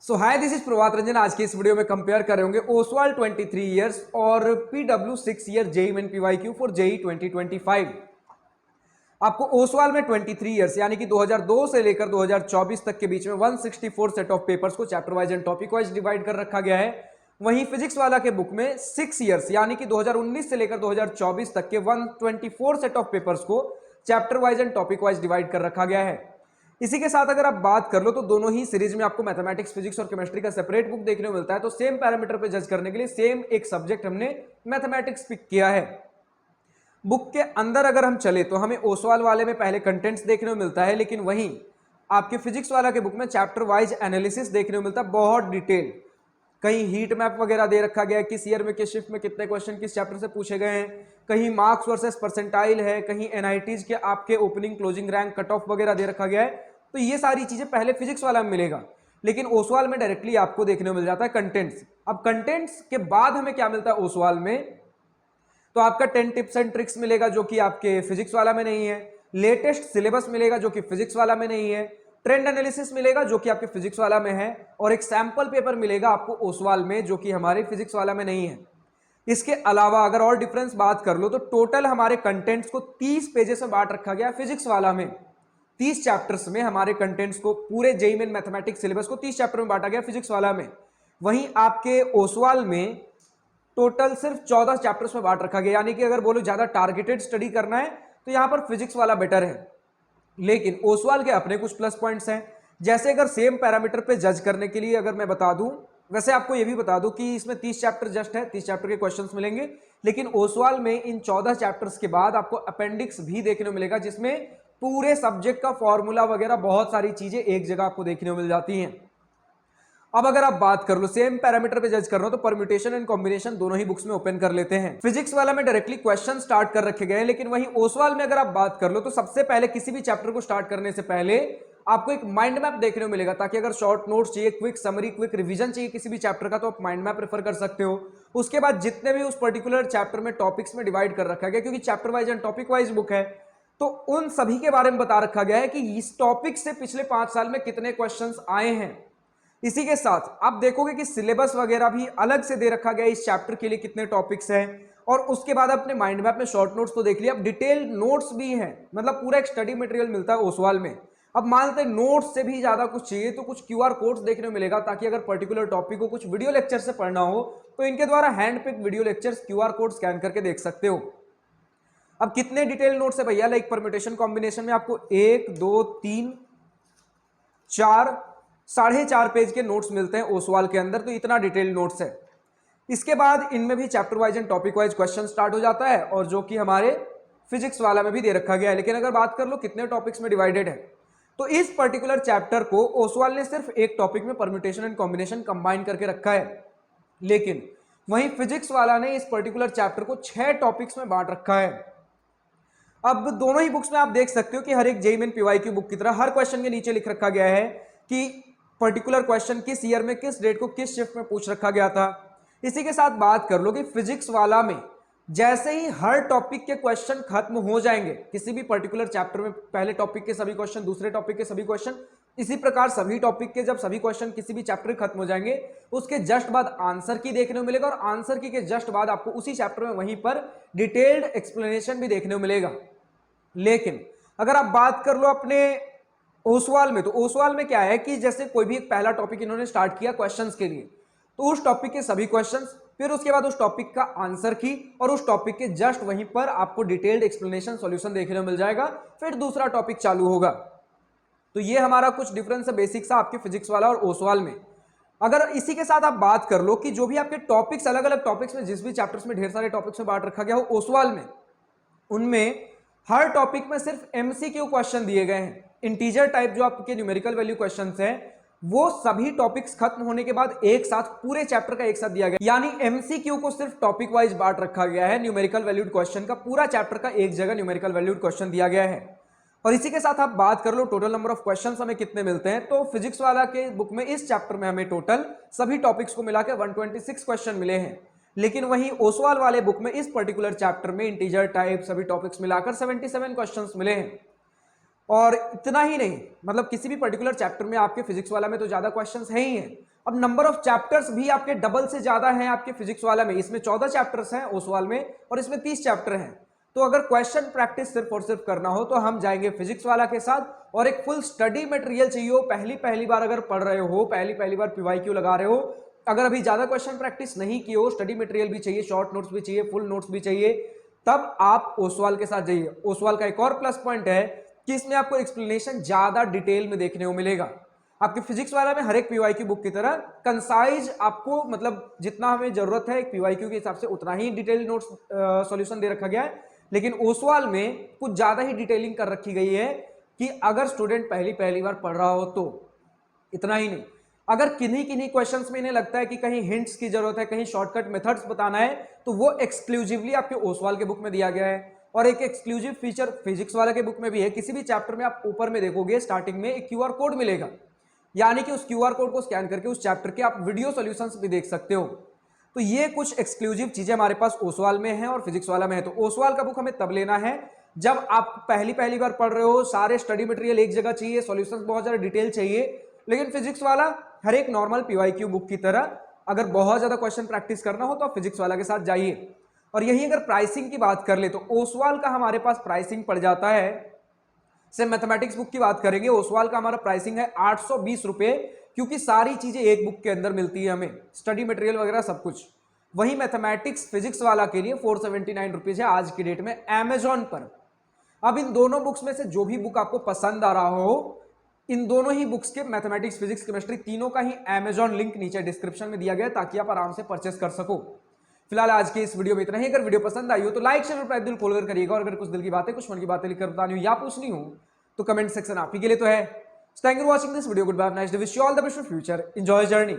So hi, this is Prabhat Ranjan. आज की इस वीडियो में कंपेयर करेंगे ओसवाल 23 इयर्स और PW 6 year JEE main PYQ for JEE 2025। आपको ओसवाल में 23 इयर्स यानी कि 2002 से लेकर 2024 तक के बीच में 164 सेट ऑफ पेपर्स को chapter wise and topic wise divide कर रखा गया है। वहीं फिजिक्स वाला के बुक में 6 इयर्स यानी कि 2019 से लेकर 2024 तक के 124 सेट ऑफ पेपर्स को chapter wise and topic wise divide कर रखा गया है। इसी के साथ अगर आप बात कर लो तो दोनों ही सीरीज में आपको मैथमेटिक्स, फिजिक्स और केमिस्ट्री का सेपरेट बुक देखने को मिलता है। तो सेम पैरामीटर पे जज करने के लिए सेम एक सब्जेक्ट हमने मैथमेटिक्स पिक किया है। बुक के अंदर अगर हम चले तो हमें ओसवाल वाले में पहले कंटेंट्स देखने को मिलता है, लेकिन वहीं आपके फिजिक्स वाला के बुक में चैप्टर वाइज एनालिसिस देखने को मिलता है, बहुत डिटेल। कहीं हीट मैप वगैरह दे रखा गया है, किस ईयर में किस शिफ्ट में कितने क्वेश्चन किस चैप्टर से पूछे गए हैं, कहीं मार्क्स वर्सेस परसेंटाइल है, कहीं एनआईटीज के आपके opening closing rank cut off वगैरह दे रखा गया है। तो ये सारी चीजें पहले फिजिक्स वाला में मिलेगा, लेकिन ओसवाल में डायरेक्टली आपको देखने को मिल जाता है कंटेंट्स। अब कंटेंट्स के बाद हमें क्या मिलता है ओसवाल में, तो आपका 10 टिप्स एंड ट्रिक्स मिलेगा जो कि आपके फिजिक्स वाला में नहीं है, लेटेस्ट सिलेबस मिलेगा जो कि फिजिक्स वाला में नहीं है, ट्रेंड एनालिसिस मिलेगा जो कि आपके फिजिक्स वाला में है, और एक सैंपल पेपर मिलेगा आपको ओसवाल में जो कि हमारे फिजिक्स वाला में नहीं है। इसके अलावा अगर और डिफरेंस बात कर लो तो टोटल हमारे कंटेंट्स को 30 पेजेस में बांट रखा गया फिजिक्स वाला में। 30 चैप्टर्स में हमारे कंटेंट्स को, पूरे जेईई मेन मैथमेटिक्स सिलेबस को 30 चैप्टर में बांटा गया फिजिक्स वाला में। वहीं आपके ओसवाल में टोटल सिर्फ 14 चैप्टर्स में बांट रखा गया, यानी कि अगर बोलो ज्यादा टारगेटेड स्टडी करना है तो यहां पर फिजिक्स वाला बेटर है। लेकिन ओसवाल के अपने कुछ प्लस पॉइंट्स हैं, जैसे अगर सेम पैरामीटर पे जज करने के लिए अगर मैं बता दूं, वैसे आपको ये भी बता दूं कि इसमें 30 चैप्टर जस्ट है, 30 चैप्टर के क्वेश्चंस मिलेंगे, लेकिन ओसवाल में इन 14 चैप्टर्स के बाद आपको अपेंडिक्स भी देखने को मिलेगा, जिसमें पूरे सब्जेक्ट का फॉर्मूला वगैरह बहुत सारी चीजें एक जगह आपको देखने को मिल जाती हैं। अब अगर आप बात कर लो सेम पैरामीटर पे जज कर रहे हो तो परम्यूटेशन एंड कॉम्बिनेशन दोनों ही बुक्स में ओपन कर लेते हैं। फिजिक्स वाला में डायरेक्टली क्वेश्चन स्टार्ट कर रखे गए हैं, लेकिन वहीं ओसवाल में अगर आप बात कर लो तो सबसे पहले किसी भी चैप्टर को स्टार्ट करने से पहले आपको एक माइंड मैप देखने को मिलेगा, ताकि अगर शॉर्ट नोट्स चाहिए, क्विक समरी, क्विक रिवीजन चाहिए किसी भी चैप्टर का, तो आप माइंड मैप प्रेफर कर सकते हो। उसके बाद जितने भी उस पर्टिकुलर चैप्टर में टॉपिक्स में डिवाइड कर रखा गया, क्योंकि chapter wise and topic wise book है, तो उन सभी के बारे में बता रखा गया है कि इस टॉपिक से पिछले 5 साल में कितने क्वेश्चन आए हैं। इसी के साथ आप देखोगे कि सिलेबस वगैरह भी अलग से दे रखा गया है, इस चैप्टर के लिए कितने टॉपिक्स हैं, और उसके बाद अपने माइंड मैप में शॉर्ट नोट्स तो देख लिया, अब डिटेल नोट्स भी हैं, मतलब पूरा एक स्टडी मटेरियल मिलता है ओसवाल में। अब मानते हैं नोट्स से भी ज्यादा कुछ चाहिए तो कुछ क्यूआर कोड्स देखने को मिलेगा, ताकि अगर पर्टिकुलर टॉपिक को कुछ वीडियो लेक्चर से पढ़ना हो तो इनके द्वारा hand pick video lectures QR code scan करके देख सकते हो। अब कितने डिटेल नोट्स है भैया, लाइक परम्यूटेशन कॉम्बिनेशन में आपको 1 2 3 4 4.5 पेज के नोट्स मिलते हैं ओसवाल के अंदर, तो इतना डिटेल नोट्स है। इसके बाद इनमें भी chapter wise and topic wise question start हो जाता है, और जो कि हमारे फिजिक्स वाला में भी दे रखा गया है। लेकिन अगर बात कर लो कितने टॉपिक्स में डिवाइडेड है, तो इस पर्टिकुलर चैप्टर को ओसवाल ने सिर्फ एक टॉपिक में परम्यूटेशन एंड कॉम्बिनेशन कंबाइन करके रखा है, लेकिन वहीं फिजिक्स वाला ने इस पर्टिकुलर चैप्टर को 6 टॉपिक्स में बांट रखा है। अब दोनों ही बुक्स में आप देख सकते हो कि हर एक जेईई मेन पीवाईक्यू बुक की तरह हर क्वेश्चन के नीचे लिख रखा गया है कि पर्टिकुलर क्वेश्चन किस ईयर में, किस डेट को, किस शिफ्ट में पूछ रखा गया था। इसी के साथ बात कर लो कि फिजिक्स वाला में जैसे ही हर टॉपिक के क्वेश्चन खत्म हो जाएंगे, किसी भी पर्टिकुलर चैप्टर में पहले टॉपिक के सभी क्वेश्चन, दूसरे टॉपिक के सभी क्वेश्चन, इसी प्रकार सभी टॉपिक के जब सभी क्वेश्चन किसी भी चैप्टर खत्म हो जाएंगे, उसके जस्ट बाद आंसर की देखने को मिलेगा, और आंसर की के जस्ट बाद आपको उसी चैप्टर में वहीं पर डिटेल्ड एक्सप्लेनेशन भी देखने को मिलेगा। लेकिन अगर आप बात कर लो अपने ओसवाल में, तो ओसवाल में क्या है कि जैसे कोई भी एक पहला टॉपिक इन्होंने स्टार्ट किया क्वेश्चंस के लिए, तो उस टॉपिक के सभी क्वेश्चंस, फिर उसके बाद उस टॉपिक का आंसर की, और उस टॉपिक के जस्ट वहीं पर आपको डिटेल्ड एक्सप्लेनेशन सॉल्यूशन देखने को मिल जाएगा, फिर दूसरा टॉपिक चालू होगा। तो ये हमारा कुछ डिफरेंस है बेसिक सा आपके फिजिक्स वाला और ओसवाल में। अगर इसी के साथ आप बात कर लो कि जो भी आपके टॉपिक्स, अलग अलग टॉपिक्स में, जिस भी चैप्टर्स में ढेर सारे टॉपिक्स में बांट रखा गया हो ओसवाल में, उनमें हर टॉपिक में सिर्फ एमसीक्यू क्वेश्चन दिए गए हैं। इंटीजर टाइप जो आपके न्यूमेरिकल वैल्यू क्वेश्चंस हैं, वो सभी टॉपिक्स खत्म होने के बाद एक साथ पूरे चैप्टर का एक साथ दिया गया, यानी एमसीक्यू को सिर्फ टॉपिक वाइज बांट रखा गया है। न्यूमेरिकल वैल्यूड क्वेश्चन का पूरा चैप्टर का एक जगह न्यूमेरिकल वैल्यूड क्वेश्चन दिया गया है। और इसी के साथ आप बात कर लो टोटल नंबर ऑफ क्वेश्चंस हमें कितने मिलते हैं, तो फिजिक्स वाला के बुक में इस चैप्टर में हमें टोटल सभी टॉपिक्स को मिलाकर 126 क्वेश्चन मिले हैं। लेकिन वहीं ओसवाल वाले बुक में इस पर्टिकुलर चैप्टर में इंटीजर टाइप सभी टॉपिक्स मिलाकर 77 क्वेश्चंस मिले हैं। और इतना ही नहीं, मतलब किसी भी पर्टिकुलर चैप्टर में आपके फिजिक्स वाला में तो ज्यादा क्वेश्चंस है ही हैं, अब नंबर ऑफ चैप्टर्स भी आपके डबल से ज्यादा हैं आपके फिजिक्स वाला में। इसमें 14 चैप्टर्स हैं ओसवाल में और इसमें 30 चैप्टर हैं। तो अगर क्वेश्चन प्रैक्टिस सिर्फ और सिर्फ करना हो तो हम जाएंगे फिजिक्स वाला के साथ। और एक फुल स्टडी मटेरियल चाहिए हो, पहली बार अगर पढ़ रहे हो, पहली बार पीवाईक्यू लगा रहे हो, अगर अभी ज्यादा क्वेश्चन प्रैक्टिस नहीं की हो, स्टडी मटेरियल भी चाहिए, शॉर्ट नोट्स भी चाहिए, फुल नोट्स भी चाहिए, तब आप ओसवाल के साथ जाइए। ओसवाल का एक और प्लस पॉइंट है कि इसमें आपको एक्सप्लेनेशन ज्यादा डिटेल में देखने को मिलेगा। आपके फिजिक्स वाला में हर एक पीवाईक्यू बुक की तरह कंसाइज आपको, मतलब जितना हमें जरूरत है एक पीवाईक्यू के हिसाब से उतना ही डिटेल नोट्स सॉल्यूशन दे रखा गया है। लेकिन ओसवाल में कुछ ज्यादा ही डिटेलिंग कर रखी गई है कि अगर स्टूडेंट पहली बार पढ़ रहा हो तो। इतना ही नहीं, अगर किन्हीं किन्हीं क्वेश्चंस में इन्हें लगता है कि कहीं हिंट्स की जरूरत है, कहीं शॉर्टकट मेथड्स बताना है, तो वो एक्सक्लूसिवली आपके ओसवाल के बुक में दिया गया है। और एक एक्सक्लूसिव फीचर फिजिक्स वाले के बुक में भी है। किसी भी चैप्टर में आप ऊपर में देखोगे स्टार्टिंग में एक क्यूआर कोड मिलेगा, यानी कि उस क्यूआर कोड को स्कैन करके उस चैप्टर के आप वीडियो सॉल्यूशंस भी देख सकते हो। तो ये कुछ एक्सक्लूसिव चीजें हमारे पास ओसवाल में है और फिजिक्स वाला में है। तो ओसवाल का बुक हमें तब लेना है जब आप पहली बार पढ़ रहे हो, सारे स्टडी मटेरियल एक जगह चाहिए, सॉल्यूशंस बहुत ज्यादा डिटेल चाहिए। लेकिन फिजिक्स वाला हर एक नॉर्मल पीवाईक्यू बुक की तरह, अगर बहुत ज्यादा क्वेश्चन प्रैक्टिस करना हो तो आप फिजिक्स वाला के साथ जाइए। और यही अगर प्राइसिंग की बात कर ले तो ओसवाल का हमारे पास प्राइसिंग पड़ जाता है, से मैथमेटिक्स बुक की बात करेंगे, ओसवाल का हमारा प्राइसिंग है 820 रुपए, क्योंकि सारी चीजें एक बुक के अंदर मिलती है हमें, स्टडी मटेरियल वगैरह सब कुछ। वही मैथमेटिक्स फिजिक्स वाला के लिए 479 रुपीज है आज की डेट में अमेजॉन पर। अब इन दोनों बुक्स में से जो भी बुक आपको पसंद आ रहा हो, इन दोनों ही बुक्स के मैथमेटिक्स फिजिक्स केमिस्ट्री तीनों का ही अमेजॉन लिंक नीचे डिस्क्रिप्शन में दिया गया है, ताकि आप आराम से परचेस कर सको। फिलहाल आज के इस वीडियो में इतना ही। अगर वीडियो पसंद आई हो तो लाइक शेयर और दिल खोलकर करिएगा, और अगर कुछ दिल की बातें, कुछ मन की बातें लिखकर बतानी हो या पूछनी हो तो कमेंट सेक्शन आप ही के लिए तो है। Thank you for watching this video. Good bye, nice day, wish you all the best for future, enjoy journey.